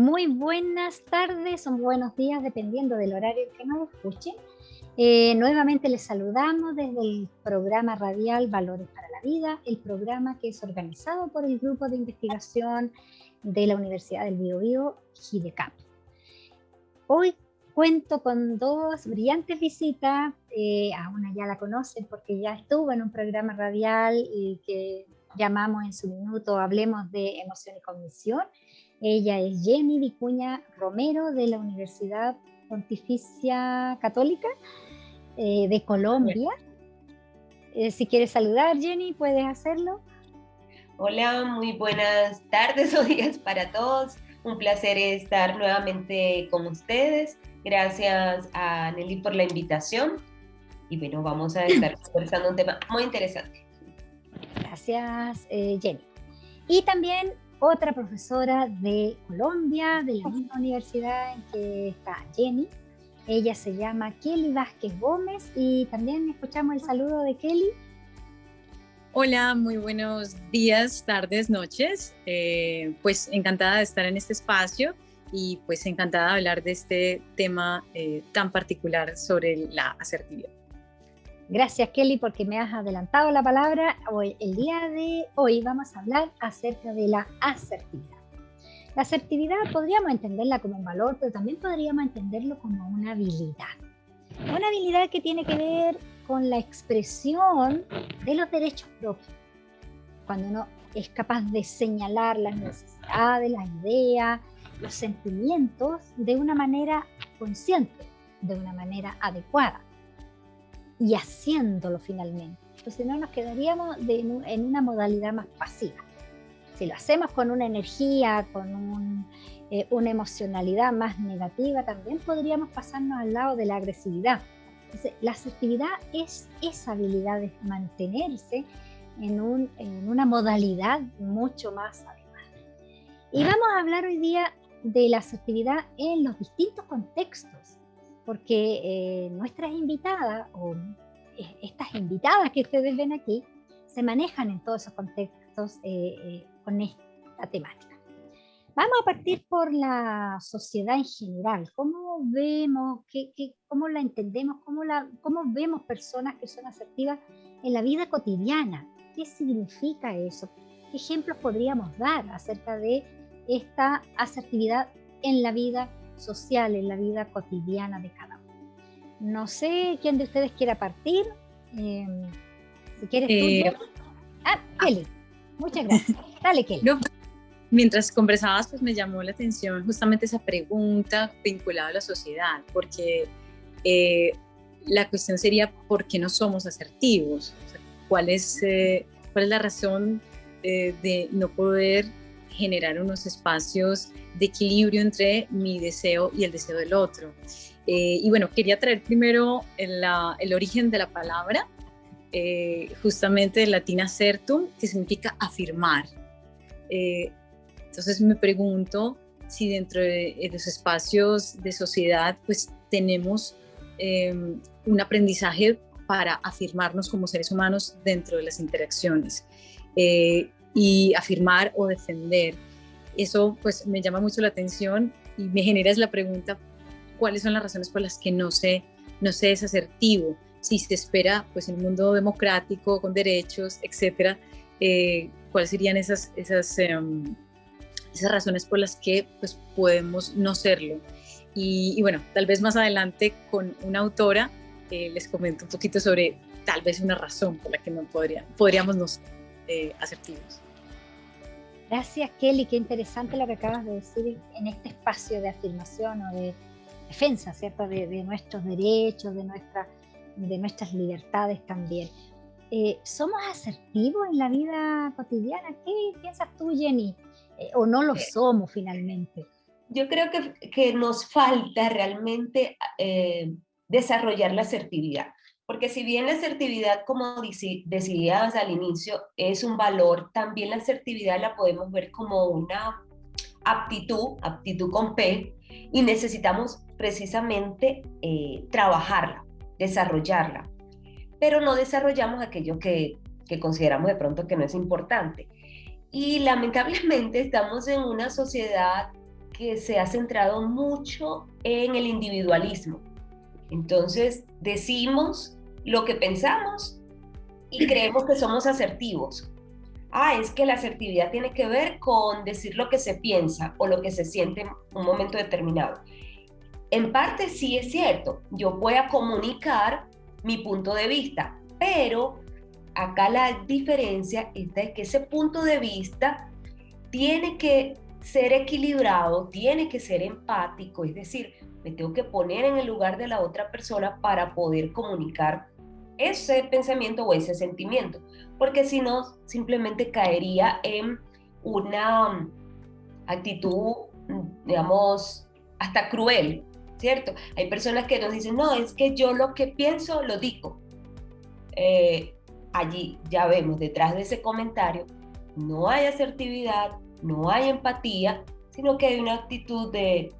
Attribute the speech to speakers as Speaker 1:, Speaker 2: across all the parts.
Speaker 1: Muy buenas tardes o buenos días, dependiendo del horario en que nos escuchen. Nuevamente les saludamos desde el programa radial Valores para la Vida, el programa que es organizado por el Grupo de Investigación de la Universidad del Biobío, GIDECAP. Hoy cuento con dos brillantes visitas. A una ya la conocen porque ya estuvo en un programa radial que llamamos en su minuto Hablemos de Emoción y Cognición. Ella es Jenny Vicuña Romero de la Universidad Pontificia Católica de Colombia. Si quieres saludar, Jenny, puedes hacerlo.
Speaker 2: Hola, muy buenas tardes o días para todos. Un placer estar nuevamente con ustedes. Gracias a Nelly por la invitación. Y bueno, vamos a estar conversando un tema muy interesante.
Speaker 1: Gracias, Jenny. Y también otra profesora de Colombia, de la misma universidad en que está Jenny. Ella se llama Kelly Vázquez Gómez y también escuchamos el saludo de Kelly.
Speaker 3: Hola, muy buenos días, tardes, noches. Pues encantada de estar en este espacio y pues encantada de hablar de este tema tan particular sobre la asertividad.
Speaker 1: Gracias, Kelly, porque me has adelantado la palabra. El día de hoy vamos a hablar acerca de la asertividad. La asertividad podríamos entenderla como un valor, pero también podríamos entenderlo como una habilidad. Una habilidad que tiene que ver con la expresión de los derechos propios. Cuando uno es capaz de señalar las necesidades, las ideas, los sentimientos de una manera consciente, de una manera adecuada. Y haciéndolo finalmente. Entonces no nos quedaríamos en una modalidad más pasiva. Si lo hacemos con una energía, con una emocionalidad más negativa, también podríamos pasarnos al lado de la agresividad. Entonces, la asertividad es esa habilidad de mantenerse en una modalidad mucho más adecuada. Y vamos a hablar hoy día de la asertividad en los distintos contextos. Porque nuestras invitadas, o estas invitadas que ustedes ven aquí, se manejan en todos esos contextos con esta temática. Vamos a partir por la sociedad en general. ¿Cómo vemos, cómo la entendemos, cómo vemos personas que son asertivas en la vida cotidiana? ¿Qué significa eso? ¿Qué ejemplos podríamos dar acerca de esta asertividad en la vida social, en la vida cotidiana de cada uno? No sé quién de ustedes quiera partir. Si quieres tú. Kelly. Muchas gracias. Dale, Kelly.
Speaker 3: No, mientras conversabas, pues me llamó la atención justamente esa pregunta vinculada a la sociedad, porque la cuestión sería ¿por qué no somos asertivos? O sea, ¿cuál es la razón de no poder generar unos espacios de equilibrio entre mi deseo y el deseo del otro? Y bueno, quería traer primero el origen de la palabra, justamente del latín asertum, que significa afirmar. Entonces me pregunto si dentro de los espacios de sociedad pues tenemos un aprendizaje para afirmarnos como seres humanos dentro de las interacciones. Y afirmar o defender. Eso pues me llama mucho la atención y me genera la pregunta, ¿cuáles son las razones por las que no se es asertivo? Si se espera pues un mundo democrático, con derechos, etcétera, ¿cuáles serían esas razones por las que pues podemos no serlo? Y bueno, tal vez más adelante con una autora les comento un poquito sobre tal vez una razón por la que no podríamos no ser asertivos.
Speaker 1: Gracias, Kelly. Qué interesante lo que acabas de decir en este espacio de afirmación o de defensa, ¿cierto? De nuestros derechos, de nuestras libertades también. ¿Somos asertivos en la vida cotidiana? ¿Qué piensas tú, Jenny? ¿O no lo somos finalmente?
Speaker 2: Yo creo que nos falta realmente desarrollar la asertividad. Porque si bien la asertividad, como decías al inicio, es un valor, también la asertividad la podemos ver como una aptitud con P, y necesitamos precisamente trabajarla, desarrollarla. Pero no desarrollamos aquello que consideramos de pronto que no es importante. Y lamentablemente estamos en una sociedad que se ha centrado mucho en el individualismo. Entonces decimos lo que pensamos y creemos que somos asertivos. Es que la asertividad tiene que ver con decir lo que se piensa o lo que se siente en un momento determinado. En parte sí es cierto, yo voy a comunicar mi punto de vista, pero acá la diferencia está en que ese punto de vista tiene que ser equilibrado, tiene que ser empático, es decir, me tengo que poner en el lugar de la otra persona para poder comunicar ese pensamiento o ese sentimiento, porque si no, simplemente caería en una actitud, digamos, hasta cruel, ¿cierto? Hay personas que nos dicen, no, es que yo lo que pienso lo digo. Allí ya vemos, detrás de ese comentario, no hay asertividad, no hay empatía, sino que hay una actitud de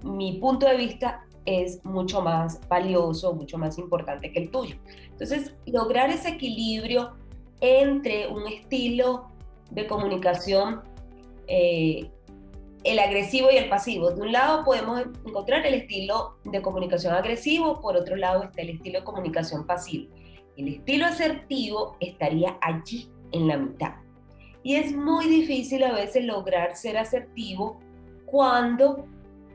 Speaker 2: mi punto de vista es mucho más valioso, mucho más importante que el tuyo. Entonces, lograr ese equilibrio entre un estilo de comunicación, el agresivo y el pasivo. De un lado podemos encontrar el estilo de comunicación agresivo, por otro lado está el estilo de comunicación pasivo. El estilo asertivo estaría allí en la mitad. Y es muy difícil a veces lograr ser asertivo cuando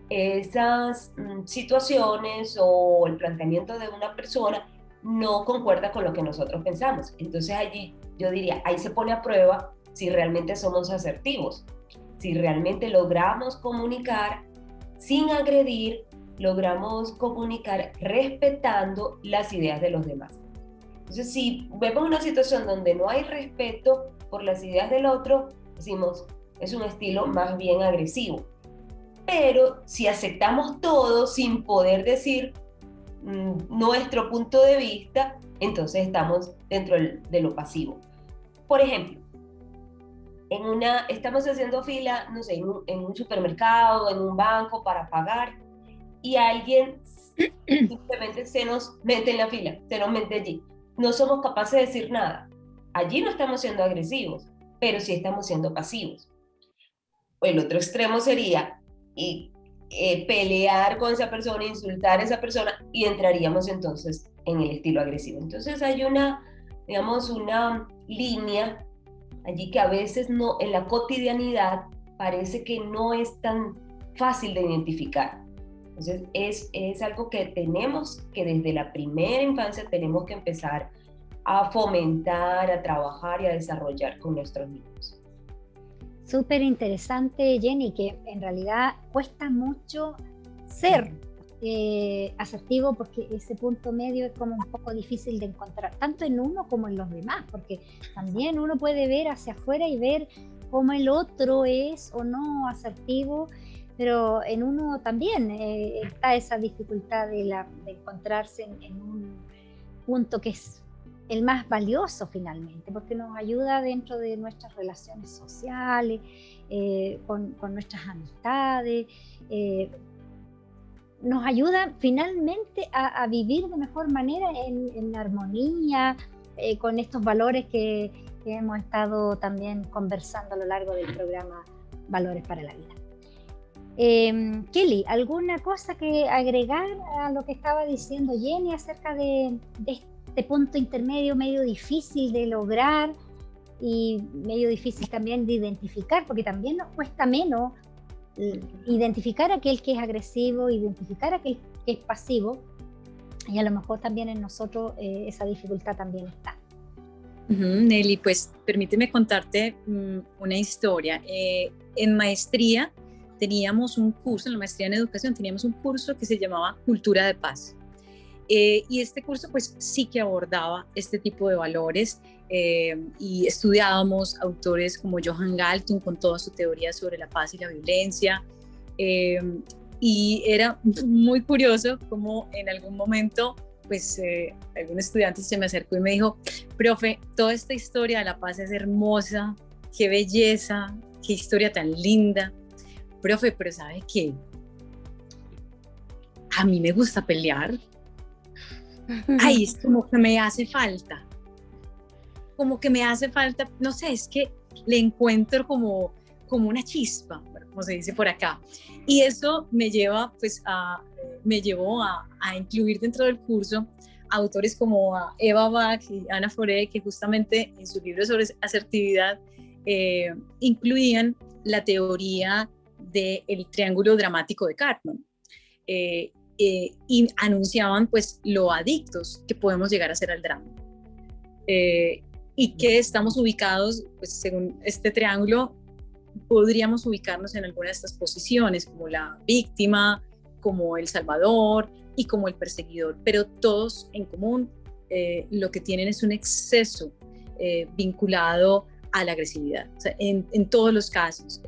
Speaker 2: esas situaciones o el planteamiento de una persona no concuerda con lo que nosotros pensamos. Entonces allí yo diría, ahí se pone a prueba si realmente somos asertivos, si realmente logramos comunicar sin agredir, logramos comunicar respetando las ideas de los demás. Entonces, si vemos una situación donde no hay respeto por las ideas del otro, decimos, es un estilo más bien agresivo. Pero si aceptamos todo sin poder decir nuestro punto de vista, entonces estamos dentro de lo pasivo. Por ejemplo, estamos haciendo fila, no sé, en un supermercado, en un banco para pagar, y alguien simplemente se nos mete en la fila, se nos mete allí. No somos capaces de decir nada. Allí no estamos siendo agresivos, pero sí estamos siendo pasivos. El otro extremo sería pelear con esa persona, insultar a esa persona, y entraríamos entonces en el estilo agresivo. Entonces hay una línea allí que a veces no, en la cotidianidad parece que no es tan fácil de identificar. Entonces es algo que tenemos que desde la primera infancia tenemos que empezar a fomentar, a trabajar y a desarrollar con nuestros niños.
Speaker 1: Súper interesante, Jenny, que en realidad cuesta mucho ser asertivo porque ese punto medio es como un poco difícil de encontrar, tanto en uno como en los demás, porque también uno puede ver hacia afuera y ver cómo el otro es o no asertivo, pero en uno también está esa dificultad de encontrarse en un punto que es el más valioso finalmente, porque nos ayuda dentro de nuestras relaciones sociales, con nuestras amistades, nos ayuda finalmente a vivir de mejor manera en armonía, con estos valores que hemos estado también conversando a lo largo del programa Valores para la Vida. Kelly, ¿alguna cosa que agregar a lo que estaba diciendo Jenny acerca de este punto intermedio medio difícil de lograr y medio difícil también de identificar, porque también nos cuesta menos identificar a aquel que es agresivo, identificar a aquel que es pasivo, y a lo mejor también en nosotros esa dificultad también está?
Speaker 3: Nelly, pues permíteme contarte una historia. En maestría teníamos un curso, en la maestría en educación teníamos un curso que se llamaba Cultura de Paz. Y este curso pues sí que abordaba este tipo de valores y estudiábamos autores como Johan Galtung con toda su teoría sobre la paz y la violencia, y era muy curioso como en algún momento pues algún estudiante se me acercó y me dijo, profe, toda esta historia de la paz es hermosa, qué belleza, qué historia tan linda, profe, pero ¿sabe qué? A mí me gusta pelear. Ay, es como que me hace falta, no sé, es que le encuentro como una chispa, como se dice por acá. Y eso me lleva, pues, me llevó a incluir dentro del curso autores como a Eva Bach y Ana Foré, que justamente en su libro sobre asertividad incluían la teoría del triángulo dramático de Cartman, y anunciaban pues lo adictos que podemos llegar a ser al drama, y que estamos ubicados, pues según este triángulo, podríamos ubicarnos en alguna de estas posiciones, como la víctima, como el salvador y como el perseguidor, pero todos en común lo que tienen es un exceso vinculado a la agresividad. O sea, en todos los casos,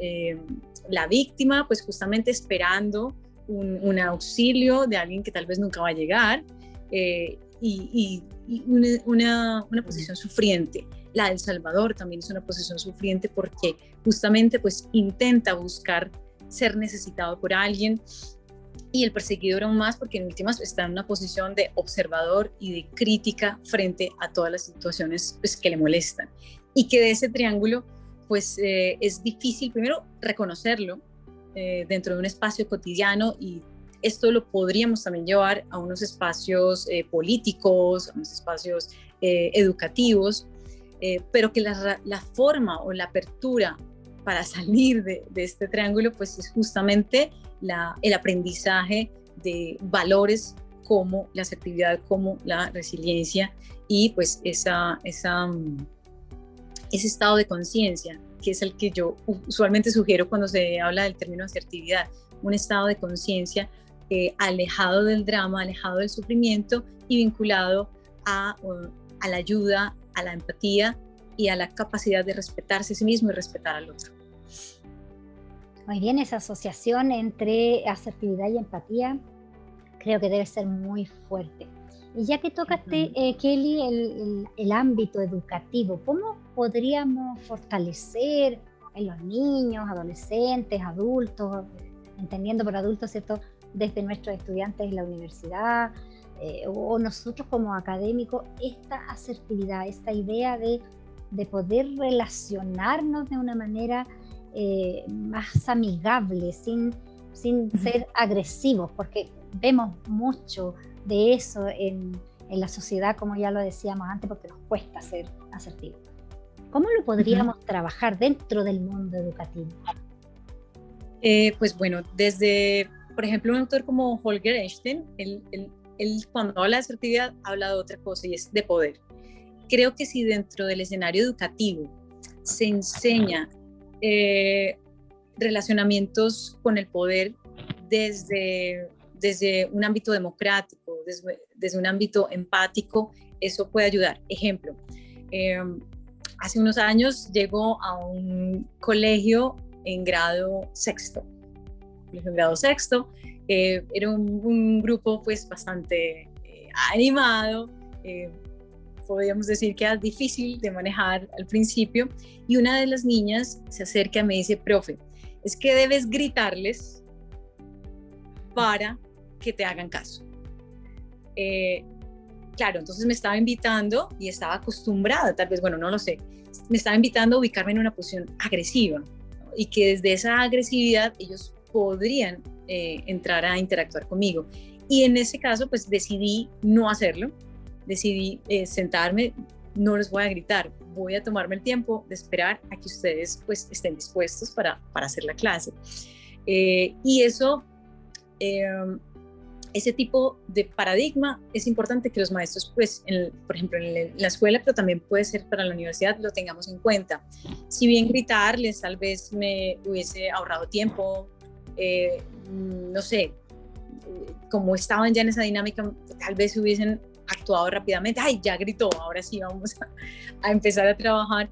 Speaker 3: la víctima pues justamente esperando un auxilio de alguien que tal vez nunca va a llegar, y una posición sufriente. La del salvador también es una posición sufriente porque justamente pues intenta buscar ser necesitado por alguien, y el perseguidor aún más porque en últimas está en una posición de observador y de crítica frente a todas las situaciones pues, que le molestan, y que de ese triángulo pues es difícil primero reconocerlo dentro de un espacio cotidiano, y esto lo podríamos también llevar a unos espacios políticos, a unos espacios educativos, pero que la forma o la apertura para salir de este triángulo pues es justamente el aprendizaje de valores como la asertividad, como la resiliencia, y pues ese estado de conciencia, que es el que yo usualmente sugiero cuando se habla del término asertividad, un estado de conciencia alejado del drama, alejado del sufrimiento y vinculado a la ayuda, a la empatía y a la capacidad de respetarse a sí mismo y respetar al otro.
Speaker 1: Muy bien, esa asociación entre asertividad y empatía creo que debe ser muy fuerte. Y ya que tocaste, Kelly, el ámbito educativo, ¿cómo podríamos fortalecer en los niños, adolescentes, adultos, entendiendo por adultos, ¿cierto?, desde nuestros estudiantes en la universidad, o nosotros como académicos, esta asertividad, esta idea de poder relacionarnos de una manera más amigable, sin ser agresivos, porque vemos mucho de eso en la sociedad, como ya lo decíamos antes, porque nos cuesta ser asertivos. ¿Cómo lo podríamos trabajar dentro del mundo educativo?
Speaker 3: Pues bueno, desde, por ejemplo, un autor como Holger Einstein, él cuando habla de asertividad habla de otra cosa, y es de poder. Creo que si dentro del escenario educativo se enseña relacionamientos con el poder desde un ámbito democrático, desde un ámbito empático, eso puede ayudar. Ejemplo, hace unos años llegó a un colegio en grado sexto. Era un grupo pues bastante animado, podríamos decir que era difícil de manejar al principio, y una de las niñas se acerca y me dice: profe, es que debes gritarles para que te hagan caso. Claro, entonces me estaba invitando, y estaba acostumbrada, tal vez, bueno, no lo sé, me estaba invitando a ubicarme en una posición agresiva, ¿no? Y que desde esa agresividad ellos podrían entrar a interactuar conmigo. Y en ese caso, pues decidí no hacerlo, decidí sentarme, no les voy a gritar, voy a tomarme el tiempo de esperar a que ustedes pues estén dispuestos para hacer la clase. Y eso, ese tipo de paradigma es importante que los maestros, pues, por ejemplo, en la escuela, pero también puede ser para la universidad, lo tengamos en cuenta. Si bien gritarles tal vez me hubiese ahorrado tiempo, no sé, como estaban ya en esa dinámica, tal vez hubiesen actuado rápidamente. ¡Ay, ya gritó! Ahora sí vamos a empezar a trabajar.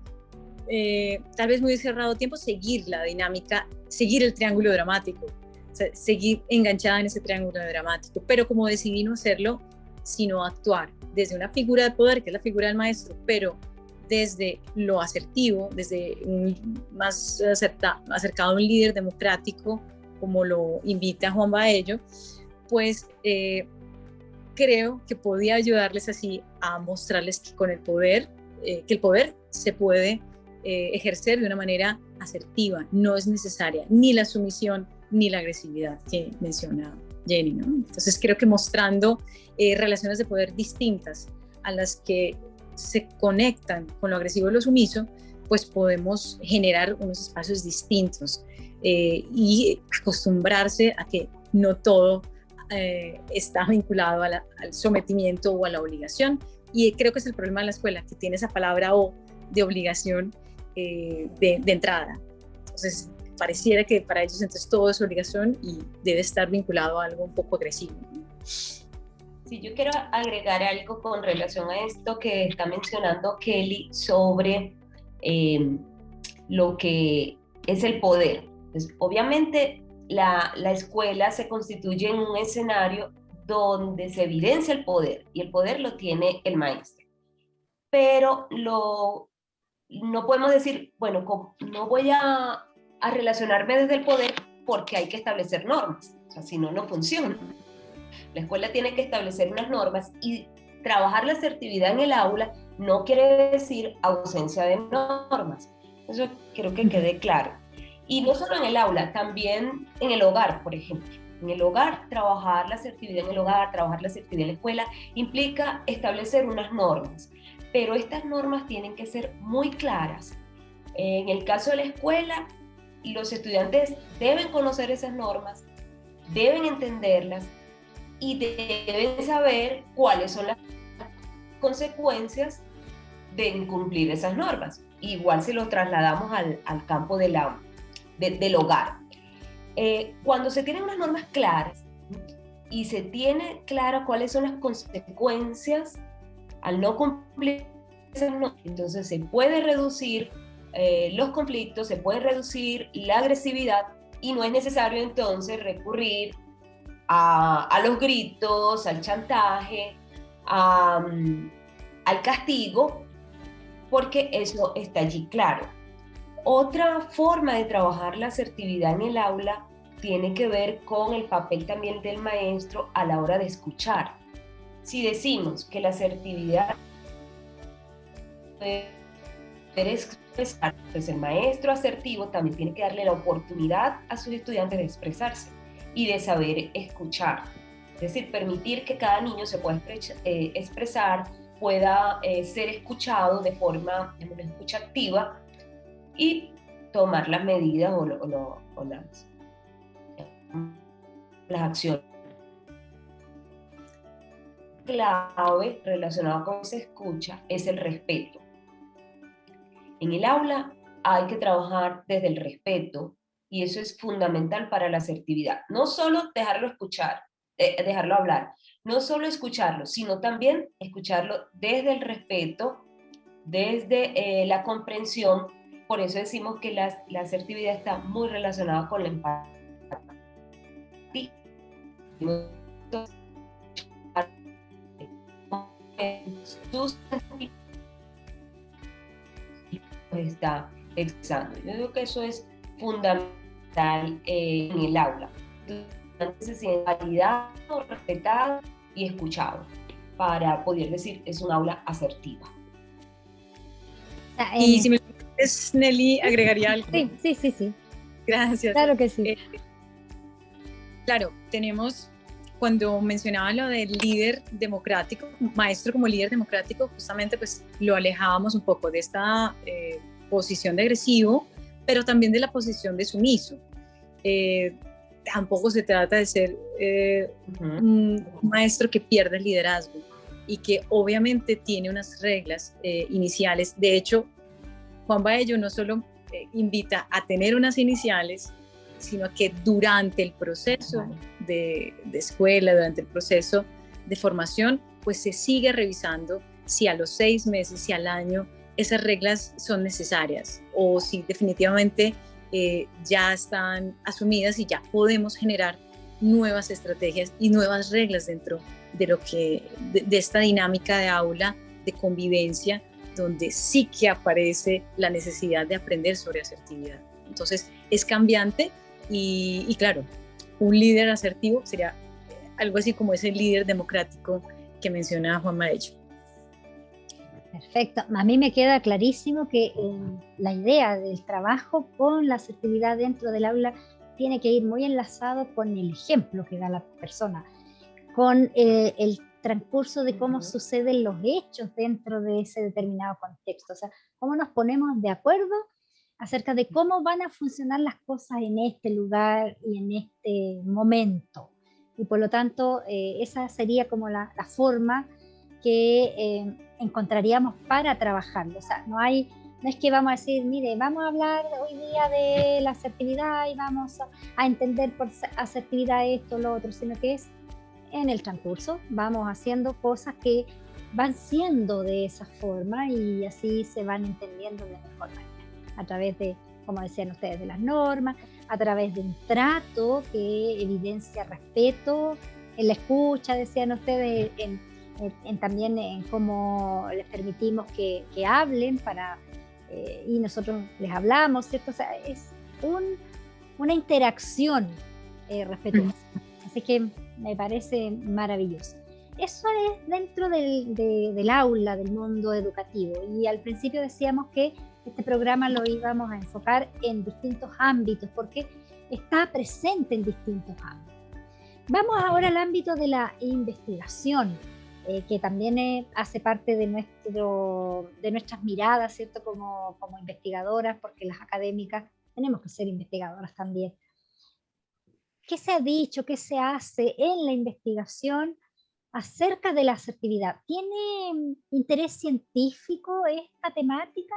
Speaker 3: Tal vez me hubiese ahorrado tiempo seguir la dinámica, seguir el triángulo dramático, o sea, seguir enganchada en ese triángulo dramático. Pero como decidí no hacerlo, sino actuar desde una figura de poder, que es la figura del maestro, pero desde lo asertivo, desde más acercado a un líder democrático, como lo invita Juan Baello, pues creo que podía ayudarles así a mostrarles que con el poder, que el poder se puede ejercer de una manera asertiva, no es necesaria ni la sumisión ni la agresividad que menciona Jenny, ¿no? Entonces creo que mostrando relaciones de poder distintas a las que se conectan con lo agresivo y lo sumiso, pues podemos generar unos espacios distintos y acostumbrarse a que no todo está vinculado al sometimiento o a la obligación. Y creo que es el problema de la escuela, que tiene esa palabra "o" de obligación de entrada. Entonces, pareciera que para ellos entonces todo es obligación y debe estar vinculado a algo un poco agresivo.
Speaker 2: Sí, yo quiero agregar algo con relación a esto que está mencionando Kelly sobre lo que es el poder. Pues, obviamente la escuela se constituye en un escenario donde se evidencia el poder, y el poder lo tiene el maestro. Pero no podemos decir, bueno, no voy a relacionarme desde el poder porque hay que establecer normas. O sea, si no, no funciona. La escuela tiene que establecer unas normas, y trabajar la asertividad en el aula no quiere decir ausencia de normas. Eso creo que quede claro. Y no solo en el aula, también en el hogar, por ejemplo. En el hogar, trabajar la asertividad en el hogar, trabajar la asertividad en la escuela, implica establecer unas normas. Pero estas normas tienen que ser muy claras. En el caso de la escuela, los estudiantes deben conocer esas normas, deben entenderlas y deben saber cuáles son las consecuencias de incumplir esas normas. Igual si lo trasladamos al campo del hogar. Cuando se tienen unas normas claras y se tiene claro cuáles son las consecuencias al no cumplir esas normas, entonces se puede reducir los conflictos, se puede reducir la agresividad, y no es necesario entonces recurrir a los gritos, al chantaje, al castigo, porque eso está allí claro. Otra forma de trabajar la asertividad en el aula tiene que ver con el papel también del maestro a la hora de escuchar. Si decimos que la asertividad debe expresar, pues el maestro asertivo también tiene que darle la oportunidad a sus estudiantes de expresarse y de saber escuchar. Es decir, permitir que cada niño se pueda expresar, pueda ser escuchado de forma de una escucha activa y tomar las medidas o las acciones. Clave relacionada con esa escucha es el respeto. En el aula hay que trabajar desde el respeto, y eso es fundamental para la asertividad. No solo dejarlo hablar, no solo escucharlo, sino también escucharlo desde el respeto, desde la comprensión. Por eso decimos que la asertividad está muy relacionada con la empatía. Está expresando. Yo creo que eso es fundamental en el aula. Se siente validado, respetado y escuchado para poder decir es un aula asertiva.
Speaker 3: Y si me permites, Nelly, agregaría algo.
Speaker 1: Sí.
Speaker 3: Gracias.
Speaker 1: Claro que sí.
Speaker 3: Claro, tenemos, cuando mencionaba lo del líder democrático, maestro como líder democrático, justamente pues lo alejábamos un poco de esta posición de agresivo, pero también de la posición de sumiso. Tampoco se trata de ser un maestro que pierde el liderazgo y que obviamente tiene unas reglas iniciales. De hecho, Juan Baello no solo invita a tener unas iniciales, sino que durante el proceso de escuela, durante el proceso de formación, pues se sigue revisando si a los 6 meses, si al año, esas reglas son necesarias o si definitivamente ya están asumidas y ya podemos generar nuevas estrategias y nuevas reglas dentro de esta dinámica de aula, de convivencia, donde sí que aparece la necesidad de aprender sobre asertividad. Entonces es cambiante y claro, un líder asertivo sería algo así como ese líder democrático que menciona Juan Baello.
Speaker 1: Perfecto. A mí me queda clarísimo que la idea del trabajo con la asertividad dentro del aula tiene que ir muy enlazado con el ejemplo que da la persona, con el transcurso de cómo suceden los hechos dentro de ese determinado contexto. O sea, cómo nos ponemos de acuerdo acerca de cómo van a funcionar las cosas en este lugar y en este momento. Y por lo tanto, esa sería como la forma que encontraríamos para trabajarlo. O sea, no es que vamos a decir, mire, vamos a hablar hoy día de la asertividad y vamos a entender por asertividad esto, lo otro, sino que es en el transcurso, vamos haciendo cosas que van siendo de esa forma y así se van entendiendo de mejor manera, a través de, como decían ustedes, de las normas, a través de un trato que evidencia respeto, en la escucha, decían ustedes, también en cómo les permitimos que hablen y nosotros les hablamos, ¿cierto? O sea, es una interacción respetuosa. Así que me parece maravilloso. Eso es dentro del aula, del mundo educativo. Y al principio decíamos que este programa lo íbamos a enfocar en distintos ámbitos, porque está presente en distintos ámbitos. Vamos ahora al ámbito de la investigación, que también hace parte de nuestras miradas, ¿cierto? Como investigadoras, porque las académicas tenemos que ser investigadoras también. ¿Qué se ha dicho, qué se hace en la investigación acerca de la asertividad? ¿Tiene interés científico esta temática?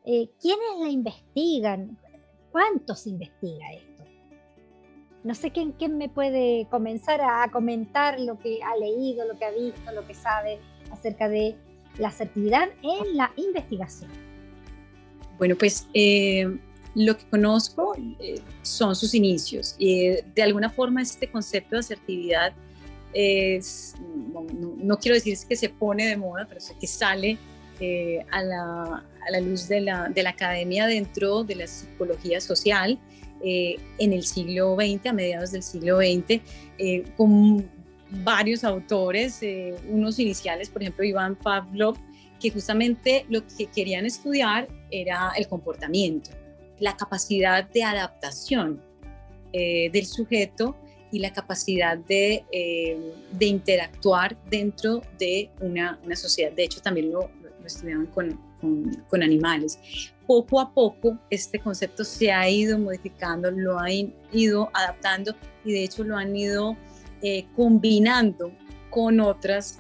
Speaker 1: ¿Quiénes la investigan? ¿Cuánto se investiga esto? No sé quién me puede comenzar a comentar lo que ha leído, lo que ha visto, lo que sabe acerca de la asertividad en la investigación.
Speaker 3: Bueno, pues lo que conozco son sus inicios. De alguna forma este concepto de asertividad no quiero decir que se pone de moda, pero es que sale a la luz de la academia dentro de la psicología social en el siglo XX, a mediados del siglo XX, con varios autores, unos iniciales, por ejemplo, Iván Pavlov, que justamente lo que querían estudiar era el comportamiento, la capacidad de adaptación del sujeto y la capacidad de interactuar dentro de una sociedad. De hecho, también lo estudiaban con animales. Poco a poco este concepto se ha ido modificando, lo han ido adaptando y de hecho lo han ido combinando con otras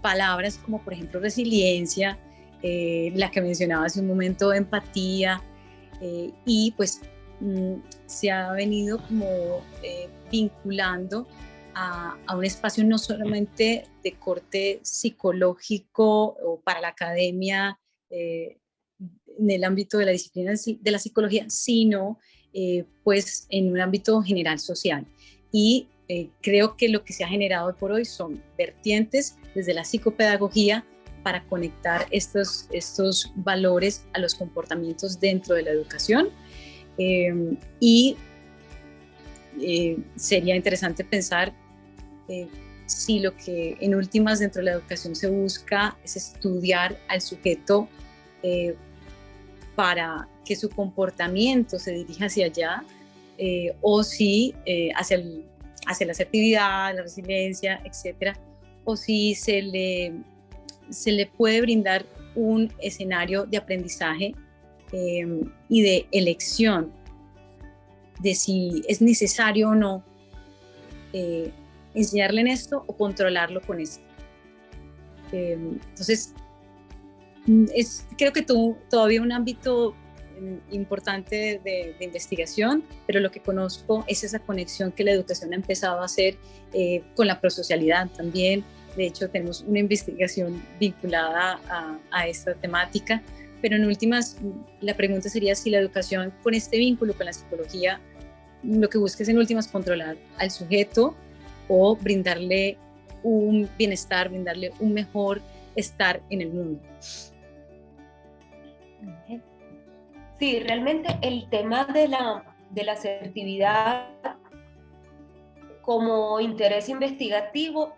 Speaker 3: palabras como por ejemplo resiliencia, la que mencionaba hace un momento, empatía, y pues se ha venido como vinculando a un espacio no solamente de corte psicológico o para la academia en el ámbito de la disciplina de la psicología, sino pues en un ámbito general social. Y creo que lo que se ha generado hoy por hoy son vertientes desde la psicopedagogía para conectar estos valores a los comportamientos dentro de la educación. Sería interesante pensar si lo que en últimas dentro de la educación se busca es estudiar al sujeto para que su comportamiento se dirija hacia allá, o si hacia la asertividad, la resiliencia, etcétera, o si se le puede brindar un escenario de aprendizaje y de elección de si es necesario o no enseñarle en esto o controlarlo con esto. Entonces, creo que todavía un ámbito importante de investigación, pero lo que conozco es esa conexión que la educación ha empezado a hacer con la prosocialidad también. De hecho, tenemos una investigación vinculada a esta temática, pero en últimas, la pregunta sería si la educación con este vínculo con la psicología lo que busca es en últimas controlar al sujeto o brindarle un bienestar, brindarle un mejor estar en el mundo.
Speaker 2: Sí, realmente el tema de la asertividad como interés investigativo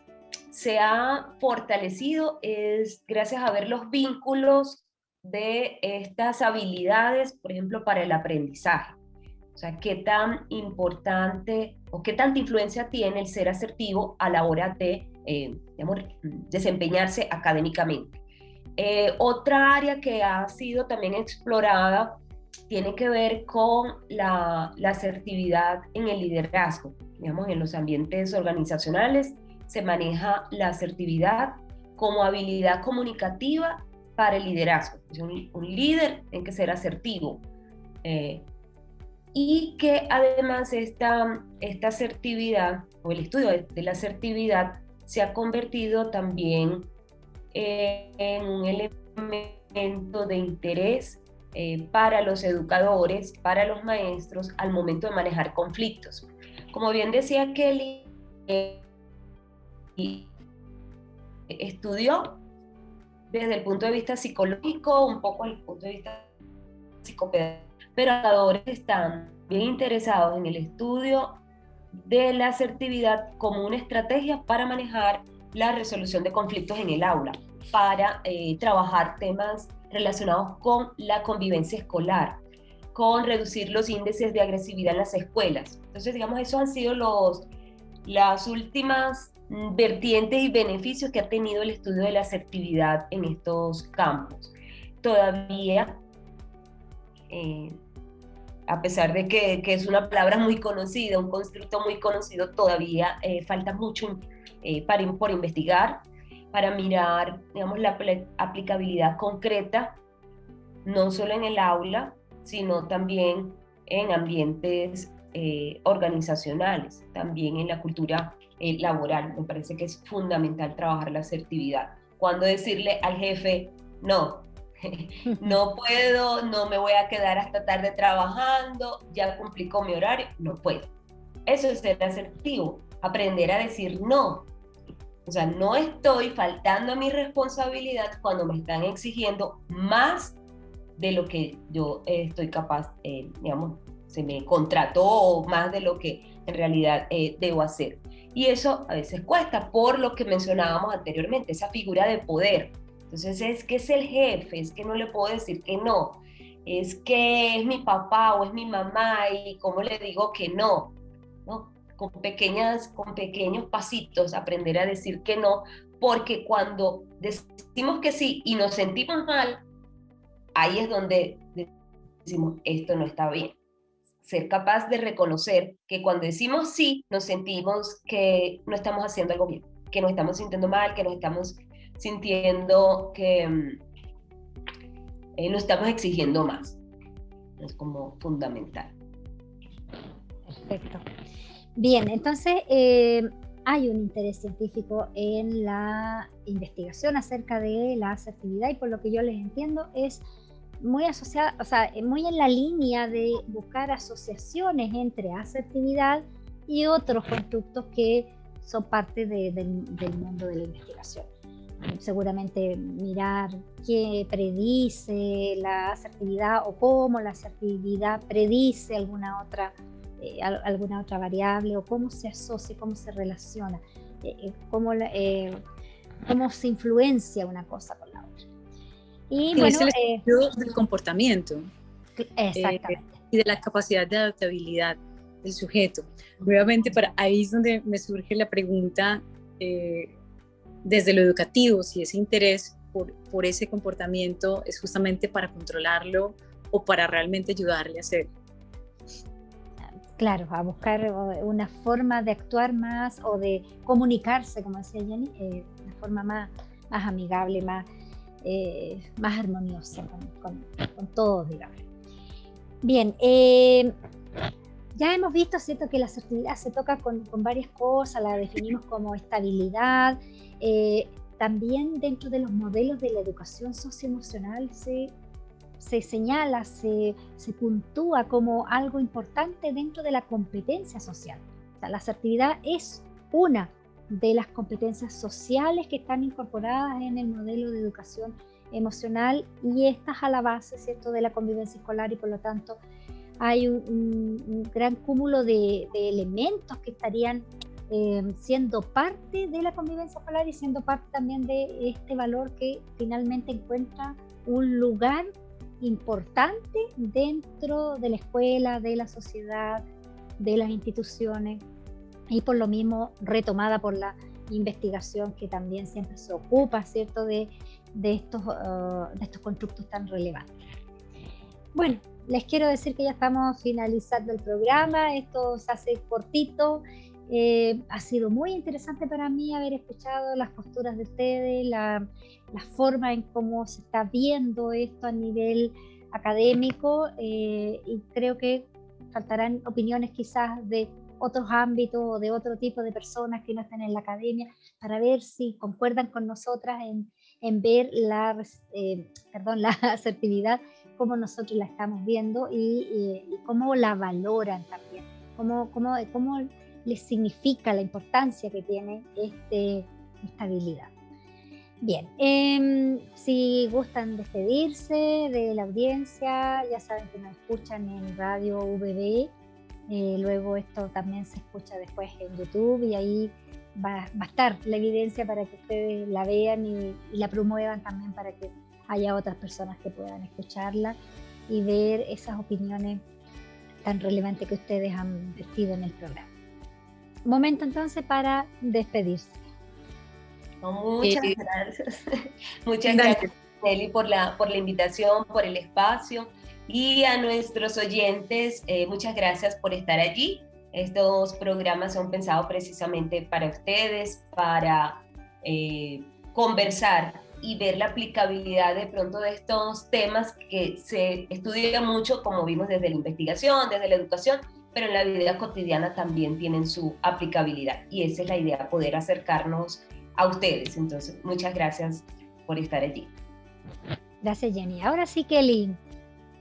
Speaker 2: se ha fortalecido es gracias a ver los vínculos de estas habilidades, por ejemplo, para el aprendizaje. O sea, qué tan importante o qué tanta influencia tiene el ser asertivo a la hora de digamos, desempeñarse académicamente. Otra área que ha sido también explorada tiene que ver con la asertividad en el liderazgo. Digamos, en los ambientes organizacionales se maneja la asertividad como habilidad comunicativa para el liderazgo. Un líder tiene que ser asertivo. Y que además esta asertividad, o el estudio de la asertividad, se ha convertido también en un elemento de interés para los educadores, para los maestros, al momento de manejar conflictos. Como bien decía Kelly, estudió desde el punto de vista psicológico, un poco desde el punto de vista psicopedagógico, pero los educadores están bien interesados en el estudio de la asertividad como una estrategia para manejar la resolución de conflictos en el aula, para trabajar temas relacionados con la convivencia escolar, con reducir los índices de agresividad en las escuelas. Entonces, digamos, esos han sido las últimas vertientes y beneficios que ha tenido el estudio de la asertividad en estos campos. Todavía, a pesar de que es una palabra muy conocida, un constructo muy conocido, todavía falta mucho por investigar, para mirar, digamos, la aplicabilidad concreta, no solo en el aula, sino también en ambientes organizacionales, también en la cultura laboral. Me parece que es fundamental trabajar la asertividad. Cuando decirle al jefe, no, no puedo, no me voy a quedar hasta tarde trabajando, ya cumplí con mi horario, no puedo. Eso es ser asertivo, aprender a decir no. O sea, no estoy faltando a mi responsabilidad cuando me están exigiendo más de lo que yo estoy capaz, digamos, se me contrató, más de lo que en realidad debo hacer. Y eso a veces cuesta, por lo que mencionábamos anteriormente, esa figura de poder. Entonces es que es el jefe, es que no le puedo decir que no, es que es mi papá o es mi mamá y cómo le digo que no, ¿no? Con pequeños pasitos aprender a decir que no, porque cuando decimos que sí y nos sentimos mal, ahí es donde decimos, esto no está bien. Ser capaz de reconocer que cuando decimos sí, nos sentimos que no estamos haciendo algo bien, que nos estamos sintiendo mal, que nos estamos sintiendo que nos estamos exigiendo más. Es como fundamental.
Speaker 1: Perfecto. Bien, entonces hay un interés científico en la investigación acerca de la asertividad y por lo que yo les entiendo es muy asociada, o sea, muy en la línea de buscar asociaciones entre asertividad y otros constructos que son parte del mundo de la investigación. Seguramente mirar qué predice la asertividad o cómo la asertividad predice alguna otra variable o cómo se asocia, cómo se relaciona, cómo se influencia una cosa con la otra. Y bueno,
Speaker 3: es el estudio del comportamiento.
Speaker 1: Exactamente.
Speaker 3: Y de la capacidad de adaptabilidad del sujeto. Nuevamente, ahí es donde me surge la pregunta, desde lo educativo, si ese interés por ese comportamiento es justamente para controlarlo o para realmente ayudarle a hacerlo.
Speaker 1: Claro, a buscar una forma de actuar más o de comunicarse, como decía Jenny, de una forma más amigable, más armoniosa con todos, digamos. Bien, ya hemos visto, ¿cierto?, que la asertividad se toca con varias cosas, la definimos como estabilidad. También dentro de los modelos de la educación socioemocional se señala, se puntúa como algo importante dentro de la competencia social. O sea, la asertividad es una de las competencias sociales que están incorporadas en el modelo de educación emocional y estas a la base, ¿cierto?, de la convivencia escolar y por lo tanto hay un gran cúmulo de elementos que estarían siendo parte de la convivencia escolar y siendo parte también de este valor que finalmente encuentra un lugar importante dentro de la escuela, de la sociedad, de las instituciones, y por lo mismo retomada por la investigación que también siempre se ocupa, ¿cierto?, de estos constructos tan relevantes. Bueno, les quiero decir que ya estamos finalizando el programa, esto se hace cortito. Ha sido muy interesante para mí haber escuchado las posturas de ustedes, la forma en cómo se está viendo esto a nivel académico, y creo que faltarán opiniones quizás de otros ámbitos o de otro tipo de personas que no estén en la academia, para ver si concuerdan con nosotras en ver la asertividad, cómo nosotros la estamos viendo y cómo la valoran también, cómo les significa la importancia que tiene esta habilidad. Bien, si gustan despedirse de la audiencia, ya saben que nos escuchan en Radio VB, luego esto también se escucha después en YouTube y ahí va a estar la evidencia para que ustedes la vean y la promuevan también para que haya otras personas que puedan escucharla y ver esas opiniones tan relevantes que ustedes han vertido en el programa. Momento entonces para despedirse.
Speaker 2: Muchas gracias. Muchas gracias, Nelly, por la invitación, por el espacio. Y a nuestros oyentes, muchas gracias por estar allí. Estos programas son pensados precisamente para ustedes, para conversar y ver la aplicabilidad de pronto de estos temas que se estudian mucho, como vimos desde la investigación, desde la educación, pero en la vida cotidiana también tienen su aplicabilidad. Y esa es la idea, poder acercarnos a ustedes. Entonces, muchas gracias por estar allí.
Speaker 1: Gracias, Jenny. Ahora sí, Kelly.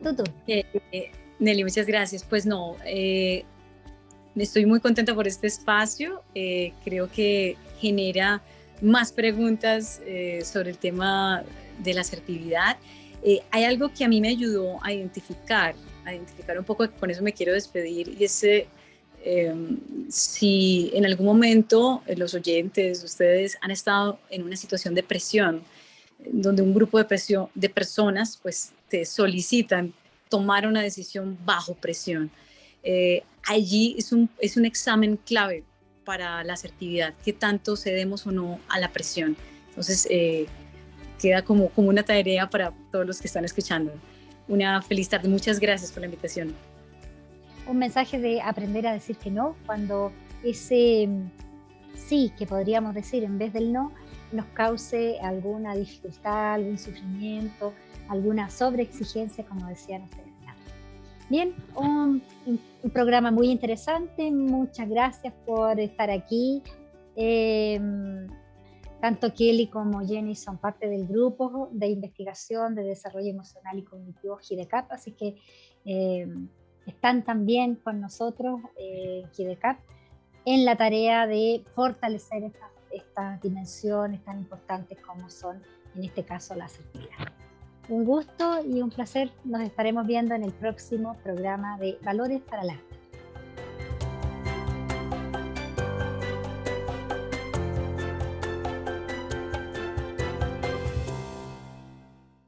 Speaker 1: Tú.
Speaker 3: Nelly, muchas gracias. Pues no, estoy muy contenta por este espacio. Creo que genera más preguntas sobre el tema de la asertividad. Hay algo que a mí me ayudó a identificar un poco, con eso me quiero despedir, y es si en algún momento los oyentes, ustedes han estado en una situación de presión, donde un grupo de personas pues te solicitan tomar una decisión bajo presión. Allí es un examen clave para la asertividad, qué tanto cedemos o no a la presión. Entonces queda como una tarea para todos los que están escuchando. Una feliz tarde, muchas gracias por la invitación.
Speaker 1: Un mensaje de aprender a decir que no, cuando ese sí que podríamos decir en vez del no nos cause alguna dificultad, algún sufrimiento, alguna sobreexigencia, como decían ustedes. Bien, un programa muy interesante, muchas gracias por estar aquí. Tanto Kelly como Jenny son parte del grupo de investigación de desarrollo emocional y cognitivo GIDECAP, así que están también con nosotros GIDECAP en la tarea de fortalecer estas dimensiones tan importantes como son, en este caso, la asertividad. Un gusto y un placer. Nos estaremos viendo en el próximo programa de Valores para la Vida.